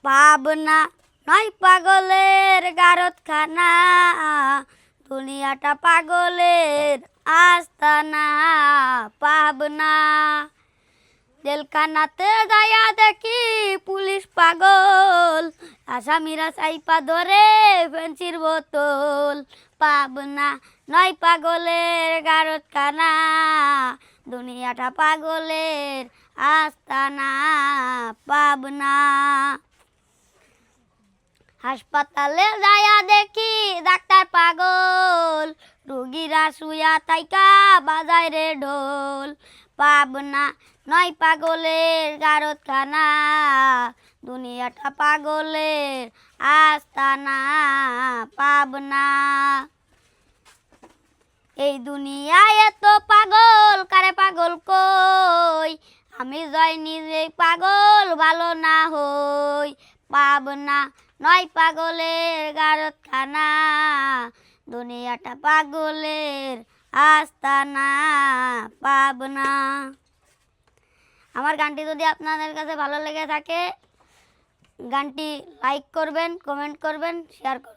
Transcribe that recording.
পাবনা নয় পাগলের গারতখানা, দুনিয়াটা পাগলের আস্তানা। পাবনা জেলখানাতে যাইয়া দেখি পুলিশ পাগল, আসামিরা চাইপা ধরে ফেন্সির বোতল। পাবনা নয় পাগলের গারতখানা, দুনিয়াটা পাগলের আস্তানা। পাবনা হাসপাতালে যাইয়া দেখি ডাক্তার পাগল, রুগীরা শুয়া থাইকা বাজায় রে ঢোল। পাবনা নয় পাগলের গারতখানা, দুনিয়াটা পাগলের আস্তানা। পাবনা এই দুনিয়ায় এত পাগল কারে পাগল কই, আমি যাই নিজে পাগল ভালো না হই। পাবনা নয় পাগলের গারতখানা, দুনিয়াটা পাগলের আস্তানা। পাবনা। আমার গানটি যদি আপনাদের কাছে ভালো লেগে থাকে, গানটি লাইক করবেন, কমেন্ট করবেন, শেয়ার করবেন।